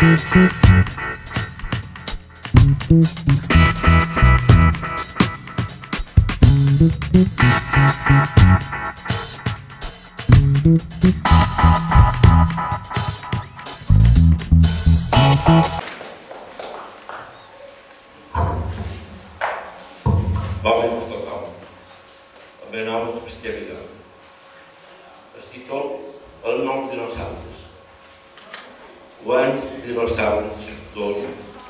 El meu nom és Cristià Vidal. Es títol El nom de dinosaures. Quants dinosaures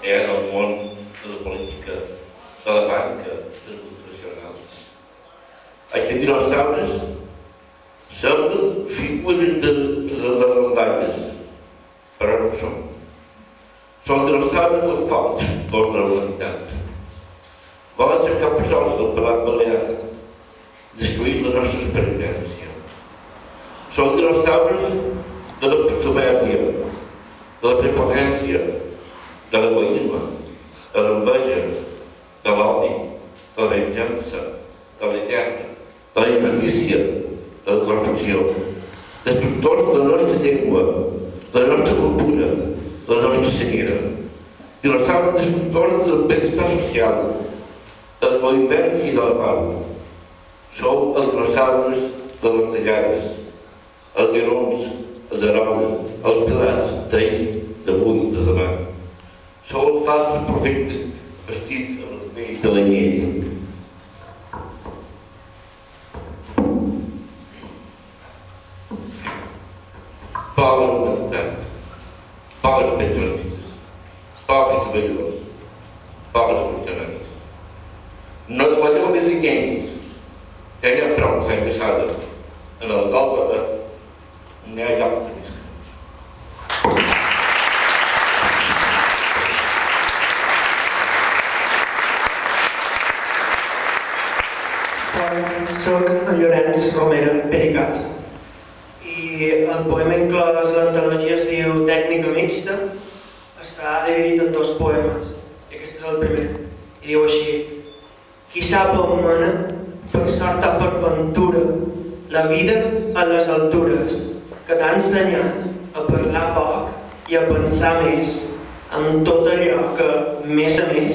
hi ha al món de la política, de la banca, de les multinacionals? Aquests dinosaures semblen figures de les rondalles, però no ho són. Són dinosaures dels focs per la humanitat. Volen aixecar petroli del Palau Balear, destruir la nostra supervivència. Són dinosaures de la soberbia, de la prepotència, de l'egoisme, de l'enveja, de l'odi, de la venjança, de la guerra, de la injustícia, de la corrupció, destructors de la nostra llengua, de la nostra cultura, de la nostra senyera. Dinosaures destructors del benestar social, de la convivència i de la pau. Sou els dinosaures de les tallades, els guerons, els herois, els pilars d'ahir, d'avui, de demà. Sou els falsos profetes vestits amb el pell de l'anyell. Pobra humanitat, pobres pensionistes, pobres treballadors, pobres funcionaris. No demaneu més diners, que hi ha prou feina pesada. En el Gòlgota n'hi ha lloc de viscar. Soc en Llorenç Romera Pericàs i el poema inclòs a l'antologia es diu Tècnica mixta. Està dividit en dos poemes i aquest és el primer i diu així: qui sap on mena, per sort o per ventura, la vida a les altures, que t'ha ensenyat a parlar poc i a pensar més en tot allò que, més a més,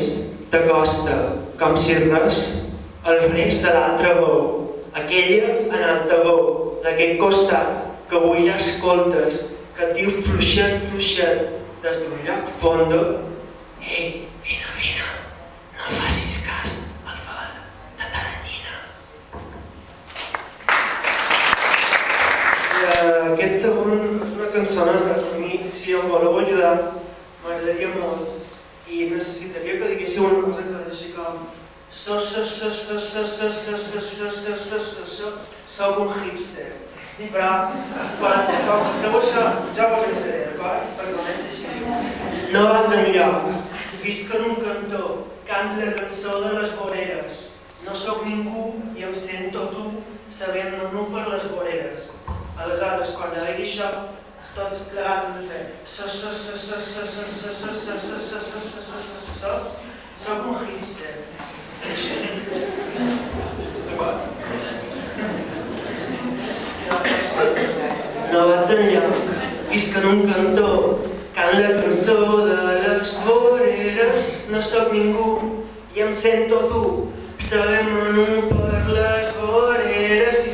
t'acosta com si res, el res de l'altra veu, aquella en alta veu, d'aquest costat que avui ja escoltes, que et diu fluixet, fluixet, des d'un lloc fondo: ei, vine, vine, no facis cas al vol de taranyina. Aquest segon és una cançoneta. A mi, si em voleu ajudar, m'agradaria molt i necessitaria que diguéssiu una cosa que és així com: soc un hipster. Però quan feu això, jo ho organitzaré, d'acord? Per començar així. No vaig enlloc, visc en un cantó, cant la cançó de les voreres. No sóc ningú i em sento tu, sabent-me nu per les voreres. Aleshores, quan jo digui això, tots plegats hem de fer soc un hipster. No vaig enlloc, visc en un cantó, cant la cançó de les voreres. No sóc ningú i em sento tu, sabem-me nu per les voreres. I